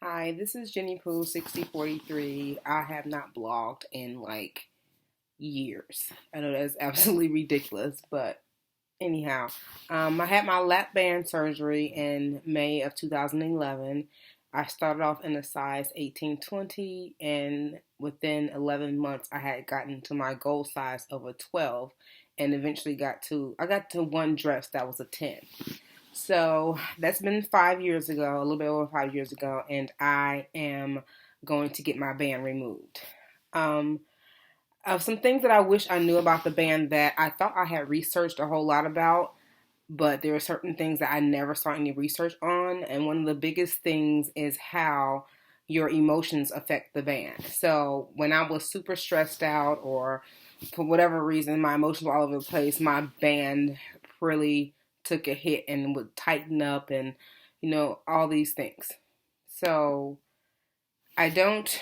Hi, this is Jenny Pooh 6043. I have not blogged in years. I know that's absolutely ridiculous, but anyhow, I had my lap band surgery in May of 2011. I started off in a size 18-20, and within 11 months, I had gotten to my goal size of a 12, and eventually I got to one dress that was a 10. So that's been 5 years ago, a little bit over 5 years ago, and I am going to get my band removed. Um, of some things that I wish I knew about the band that I thought I had researched a whole lot about, but there are certain things that I never saw any research on, and one of the biggest things is how your emotions affect the band. So when I was super stressed out or for whatever reason my emotions were all over the place, my band really took a hit and would tighten up and all these things. So I don't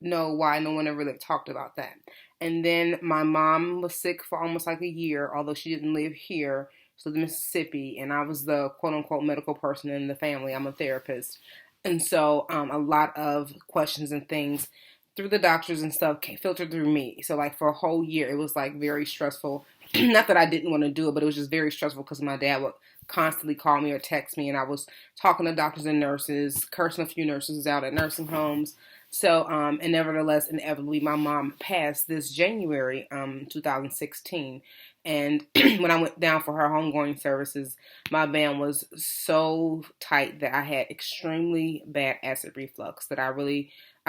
know why no one ever really talked about that. And then my mom was sick for almost like a year, although she didn't live here. She lived in Mississippi, and I was the quote unquote medical person in the family. I'm a therapist. And so a lot of questions and things through the doctors and stuff filtered through me. So like for a whole year, it was like very stressful. Not that I didn't want to do it, but it was just very stressful because my dad would constantly call me or text me, and I was talking to doctors and nurses, cursing a few nurses out at nursing homes. So, and nevertheless, inevitably, my mom passed this January, 2016. And when I went down for her homegoing services, my band was so tight that I had extremely bad acid reflux that I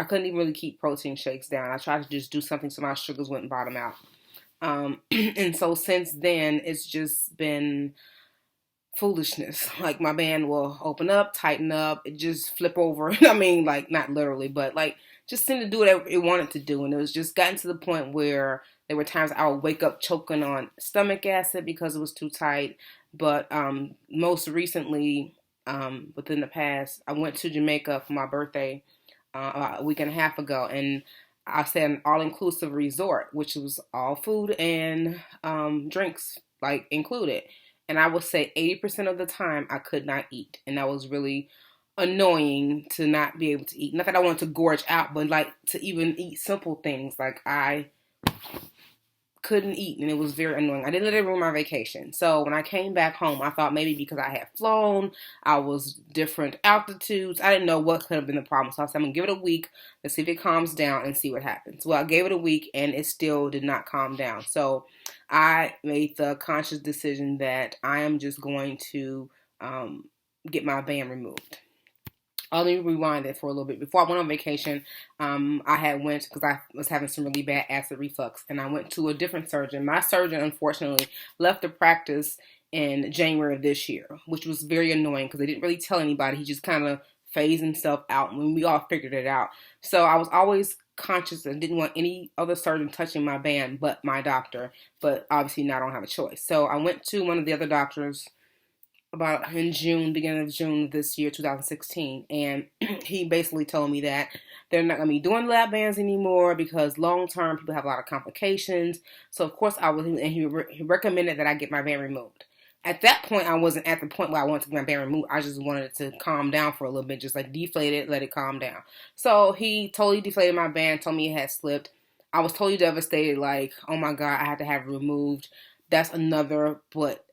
couldn't even really keep protein shakes down. I tried to just do something so my sugars wouldn't bottom out. And so since then, it's just been foolishness. Like my band will open up, tighten up, it just flip over. I mean, like not literally, but like just seemed to do what it wanted to do. And it was just gotten to the point where there were times I would wake up choking on stomach acid because it was too tight. But most recently, within the past, I went to Jamaica for my birthday about a week and a half ago, and I stayed at an all-inclusive resort, which was all food and drinks like included. And I would say 80% of the time I could not eat. And that was really annoying to not be able to eat. Not that I wanted to gorge out, but like to even eat simple things. Like I couldn't eat, and it was very annoying. I didn't let it ruin my vacation. So when I came back home, I thought maybe because I had flown, I was different altitudes. I didn't know what could have been the problem. So I said, I'm going to give it a week. Let's see if it calms down and see what happens. Well, I gave it a week, and it still did not calm down. So I made the conscious decision that I am just going to get my band removed. Let me rewind it for a little bit. Before I went on vacation, I had went because I was having some really bad acid reflux, and I went to a different surgeon. My surgeon, unfortunately, left the practice in January of this year, which was very annoying because they didn't really tell anybody. He just kind of phased himself out, and we all figured it out. So I was always conscious and didn't want any other surgeon touching my band but my doctor. But obviously now I don't have a choice. So I went to one of the other doctors about in June, beginning of June of this year, 2016, and he basically told me that they're not going to be doing lap bands anymore because long term people have a lot of complications. So of course I was, and he recommended that I get my band removed. At that point, I wasn't at the point where I wanted to get my band removed. I just wanted it to calm down for a little bit, just like deflate it, let it calm down. So he totally deflated my band, told me it had slipped. I was totally devastated, like, oh my God, I had to have it removed. That's another,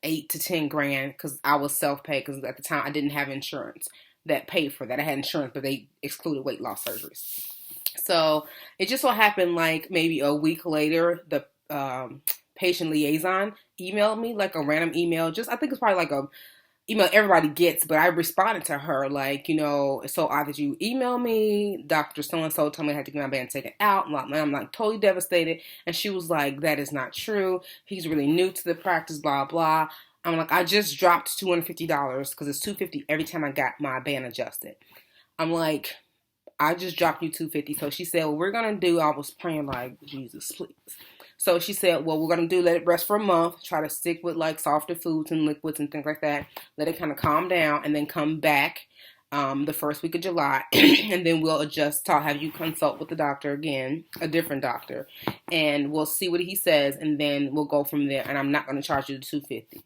8 to 10 grand because I was self-paid because at the time I didn't have insurance that paid for that. I had insurance, but they excluded weight loss surgeries. So it just so happened like maybe a week later, the patient liaison emailed me like a random email. Just I think it's probably like a email everybody gets, but I responded to her like, it's so odd that you email me. Dr. So-and-so told me I had to get my band taken out. I'm like totally devastated. And she was like, that is not true. He's really new to the practice, blah, blah. I'm like, I just dropped $250 because it's $250 every time I got my band adjusted. I'm like, I just dropped you $250. So she said, well, we're going to do, I was praying like, Jesus, please. So she said, well, we're going to let it rest for a month, try to stick with like softer foods and liquids and things like that, let it kind of calm down, and then come back the first week of July, and then we'll have you consult with the doctor again, a different doctor, and we'll see what he says, and then we'll go from there, and I'm not going to charge you the $250.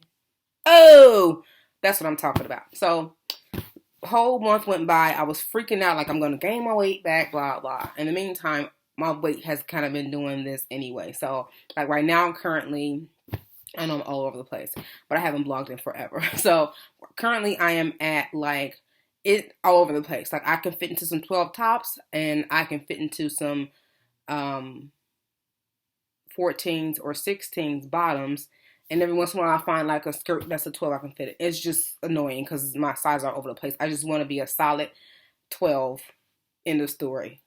Oh, that's what I'm talking about. So whole month went by. I was freaking out, like I'm going to gain my weight back, blah, blah. In the meantime, my weight has kind of been doing this anyway. So, like right now, currently, I know I'm all over the place, but I haven't blogged in forever. So, currently, I am at like it all over the place. Like I can fit into some 12 tops and I can fit into some 14s or 16s bottoms. And every once in a while, I find like a skirt that's a 12 I can fit it. It's just annoying because my sizes are all over the place. I just want to be a solid 12. End of story.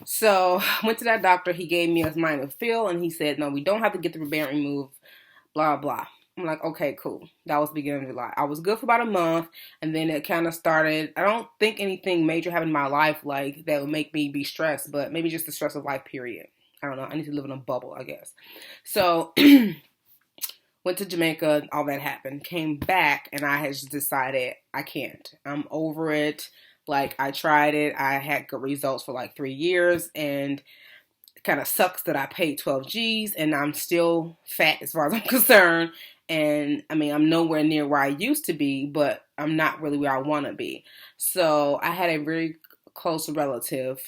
So went to that doctor. He gave me a minor feel, and he said, no, we don't have to get the band removed, blah, blah. I'm like, okay, cool. That was the beginning of July. I was good for about a month, and then it kind of started. I don't think anything major happened in my life like that would make me be stressed, but maybe just the stress of life, period. I don't know. I need to live in a bubble, I guess. So went to Jamaica. All that happened. Came back, and I had just decided I can't. I'm over it. Like, I tried it. I had good results for like 3 years, and it kind of sucks that I paid 12 G's, and I'm still fat as far as I'm concerned. And, I mean, I'm nowhere near where I used to be, but I'm not really where I want to be. So I had a very close relative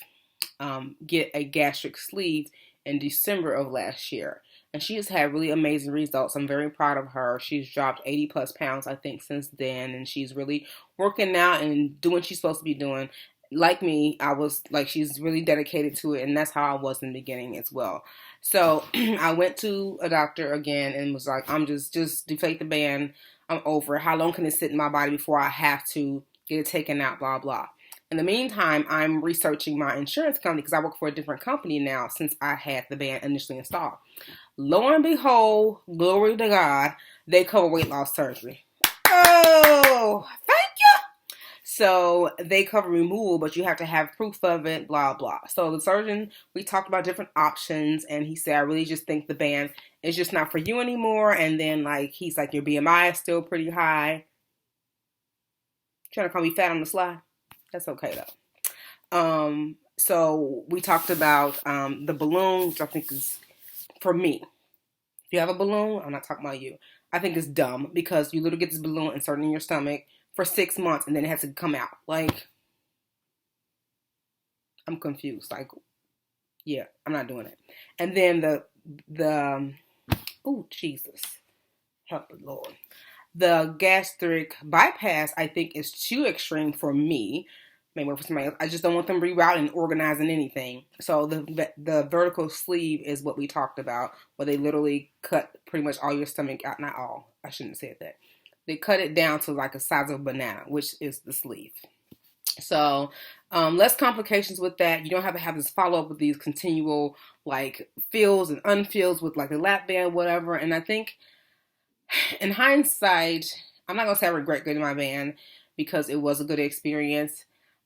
get a gastric sleeve in December of last year. And she has had really amazing results. I'm very proud of her. She's dropped 80 plus pounds, I think, since then. And she's really working out and doing what she's supposed to be doing. Like me, I was like, she's really dedicated to it. And that's how I was in the beginning as well. So I went to a doctor again and was like, I'm just deflate the band. I'm over it. How long can it sit in my body before I have to get it taken out, blah, blah. In the meantime, I'm researching my insurance company because I work for a different company now since I had the band initially installed. Lo and behold, glory to God, they cover weight loss surgery. Oh, thank you. So they cover removal, but you have to have proof of it, blah, blah. So the surgeon, we talked about different options, and he said, I really just think the band is just not for you anymore. And then, like, he's like, your BMI is still pretty high. Trying to call me fat on the slide? That's okay, though. So we talked about the balloon, which I think is, for me, if you have a balloon, I'm not talking about you, I think it's dumb because you literally get this balloon inserted in your stomach for 6 months and then it has to come out. Like, I'm confused. Like, yeah, I'm not doing it. And then oh, Jesus. Help the Lord. The gastric bypass, I think, is too extreme for me. May work for somebody else. I just don't want them rerouting and organizing anything. So the vertical sleeve is what we talked about, where they literally cut pretty much all your stomach out. Not all. I shouldn't have said that. They cut it down to like a size of a banana, which is the sleeve. So less complications with that. You don't have to have this follow up with these continual like fills and unfills with like the lap band, whatever. And I think in hindsight, I'm not gonna say I regret getting my band because it was a good experience.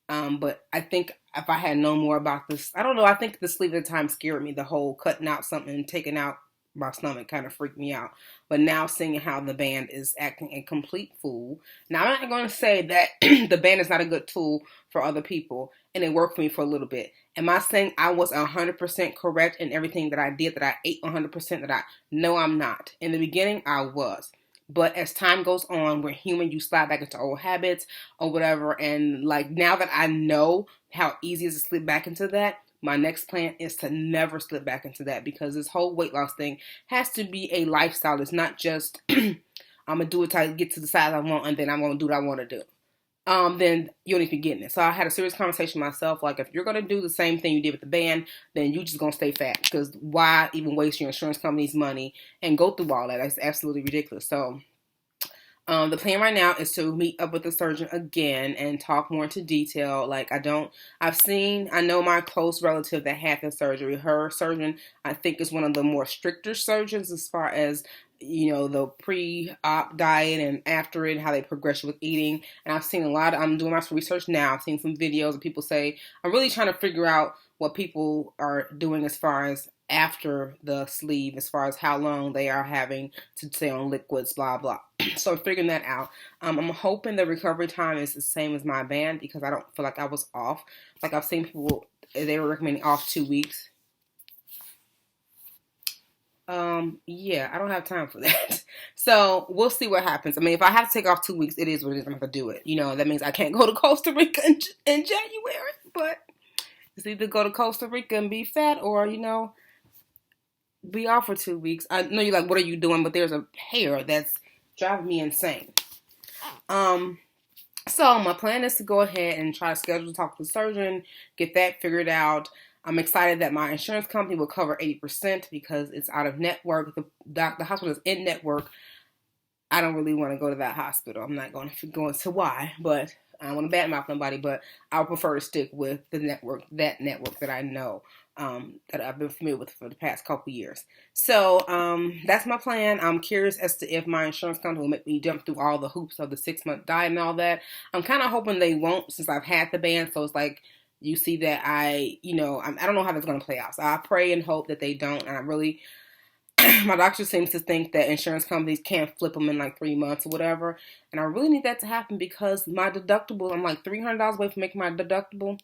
But I think if I had known more about this, I don't know. I think the sleeve at the time scared me. The whole cutting out something and taking out my stomach kind of freaked me out. But now seeing how the band is acting a complete fool. Now I'm not going to say that the band is not a good tool for other people, and it worked for me for a little bit. Am I saying I was 100% correct in everything that I did, that I ate 100% that I? No, I'm not. In the beginning, I was. But as time goes on, we're human, you slide back into old habits or whatever. And like now that I know how easy it is to slip back into that, my next plan is to never slip back into that, because this whole weight loss thing has to be a lifestyle. It's not just I'm going to do it till I get to the size I want and then I'm going to do what I want to do. Then you don't even be getting it. So I had a serious conversation with myself. Like, if you're going to do the same thing you did with the band, then you just going to stay fat. Because why even waste your insurance company's money and go through all that? That's absolutely ridiculous. So the plan right now is to meet up with the surgeon again and talk more into detail. Like, I know my close relative that had the surgery. Her surgeon, I think, is one of the more stricter surgeons as far as, you know, the pre-op diet and after it, how they progress with eating. And I've seen I'm doing my research now. I've seen some videos of people say, I'm really trying to figure out what people are doing as far as after the sleeve, as far as how long they are having to stay on liquids, blah, blah. So I'm figuring that out. I'm hoping the recovery time is the same as my band, because I don't feel like I was off. Like, I've seen people, they were recommending off 2 weeks. Yeah, I don't have time for that. So we'll see what happens. I mean, if I have to take off 2 weeks, it is what it is. I'm gonna have to do it. That means I can't go to Costa Rica in January, but it's either go to Costa Rica and be fat or, be off for 2 weeks. I know you're like, what are you doing? But there's a hair that's driving me insane. So my plan is to go ahead and try to schedule to talk to the surgeon, get that figured out. I'm excited that my insurance company will cover 80% because it's out of network. The hospital is in network. I don't really want to go to that hospital. I'm not going to go into why, but I don't want to badmouth nobody, but I would prefer to stick with the network, that I know, that I've been familiar with for the past couple years. So that's my plan. I'm curious as to if my insurance company will make me jump through all the hoops of the 6-month diet and all that. I'm kind of hoping they won't, since I've had the band. So it's like, you see that I don't know how that's going to play out. So I pray and hope that they don't. And I really, my doctor seems to think that insurance companies can't flip them in like 3 months or whatever. And I really need that to happen because my deductible, I'm like $300 away from making my deductible.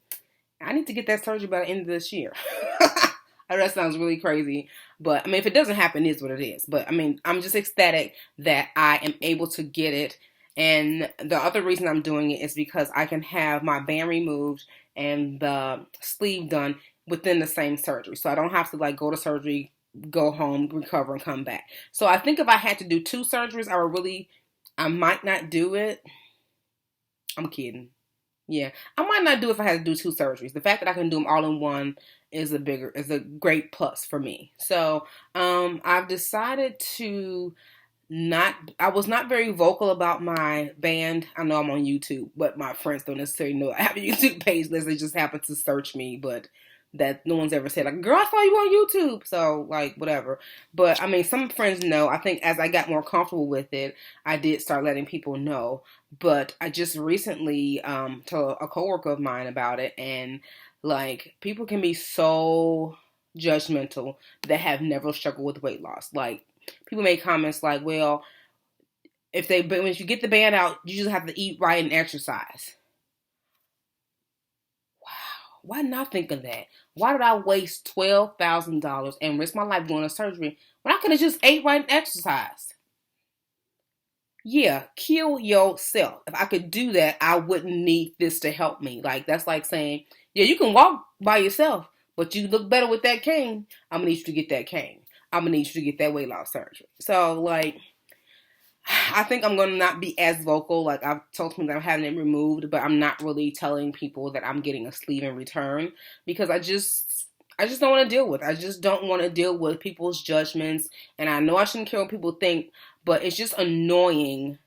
I need to get that surgery by the end of this year. I know that sounds really crazy, but I mean, if it doesn't happen, it is what it is. But I mean, I'm just ecstatic that I am able to get it. And the other reason I'm doing it is because I can have my band removed and the sleeve done within the same surgery. So I don't have to like go to surgery, go home, recover, and come back. So I think if I had to do 2 surgeries, I might not do it. I'm kidding. Yeah, I might not do it if I had to do 2 surgeries. The fact that I can do them all in one is a great plus for me. So I've decided to I was not very vocal about my band. I know I'm on YouTube, but my friends don't necessarily know I have a YouTube page unless they just happen to search me, but that no one's ever said, like, girl, I saw you on YouTube. So, like, whatever. But, I mean, some friends know. I think as I got more comfortable with it, I did start letting people know. But I just recently told a coworker of mine about it, and, like, people can be so judgmental that have never struggled with weight loss. Like, people make comments like, well, when you get the band out, you just have to eat right and exercise. Wow. Why not think of that? Why did I waste $12,000 and risk my life doing a surgery when I could have just ate right and exercised? Yeah, kill yourself. If I could do that, I wouldn't need this to help me. Like, that's like saying, yeah, you can walk by yourself, but you look better with that cane. I'm going to need you to get that cane. I'm going to need you to get that weight loss surgery. So, like, I think I'm going to not be as vocal. Like, I've told people that I'm having it removed, but I'm not really telling people that I'm getting a sleeve in return because I just don't want to deal with it. I just don't want to deal with people's judgments. And I know I shouldn't care what people think, but it's just annoying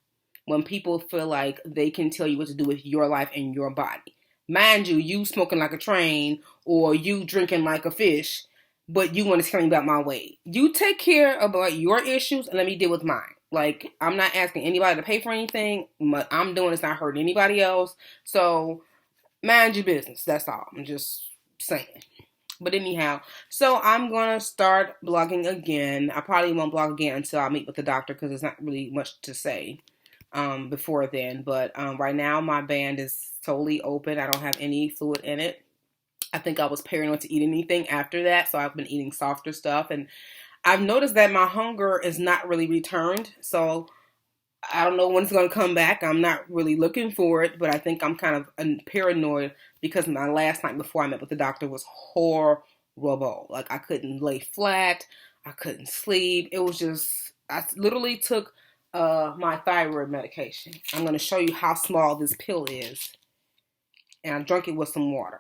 when people feel like they can tell you what to do with your life and your body. Mind you, you smoking like a train or you drinking like a fish, but you want to tell me about my weight. You take care about your issues and let me deal with mine. Like, I'm not asking anybody to pay for anything. What I'm doing is not hurting anybody else. So, mind your business. That's all. I'm just saying. But anyhow, so I'm going to start blogging again. I probably won't blog again until I meet with the doctor because there's not really much to say before then. But right now, my band is totally open. I don't have any fluid in it. I think I was paranoid to eat anything after that, so I've been eating softer stuff. And I've noticed that my hunger is not really returned. So I don't know when it's going to come back. I'm not really looking for it, but I think I'm kind of paranoid because my last night before I met with the doctor was horrible. Like, I couldn't lay flat. I couldn't sleep. It was just, I literally took my thyroid medication. I'm going to show you how small this pill is. And I drank it with some water.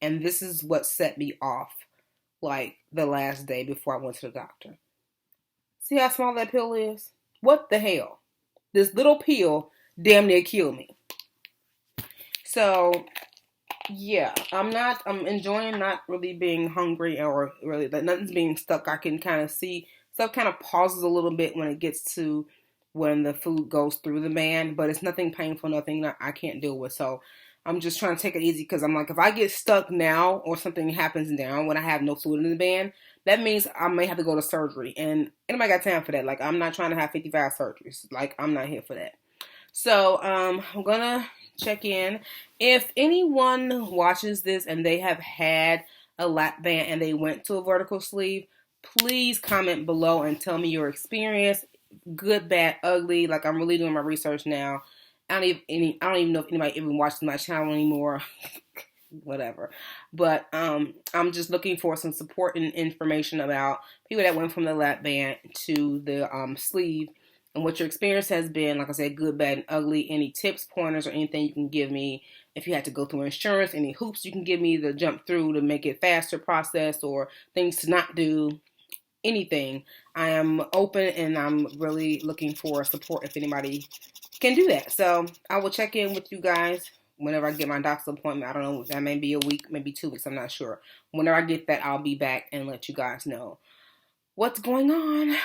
And this is what set me off, like, the last day before I went to the doctor. See how small that pill is? What the hell? This little pill damn near killed me. So, yeah, I'm enjoying not really being hungry or really, like, nothing's being stuck. I can kind of see, stuff kind of pauses a little bit when it gets to when the food goes through the band, but it's nothing painful, nothing that I can't deal with. So, I'm just trying to take it easy because I'm like, if I get stuck now or something happens now when I have no fluid in the band, that means I may have to go to surgery. And anybody got time for that? Like, I'm not trying to have 55 surgeries. Like, I'm not here for that. So, I'm going to check in. If anyone watches this and they have had a lap band and they went to a vertical sleeve, Please comment below and tell me your experience, good, bad, ugly. Like, I'm really doing my research now. I don't even know if anybody even watches my channel anymore. Whatever. But I'm just looking for some support and information about people that went from the lap band to the sleeve, and what your experience has been. Like I said, good, bad, and ugly. Any tips, pointers, or anything you can give me. If you had to go through insurance, any hoops you can give me to jump through to make it faster process, or things to not do, anything. I am open, and I'm really looking for support if anybody can do that. So I will check in with you guys whenever I get my doctor's appointment. I don't know, that may be a week, maybe 2 weeks, I'm not sure. Whenever I get that, I'll be back and let you guys know what's going on.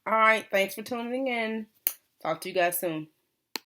All right, thanks for tuning in. Talk to you guys soon.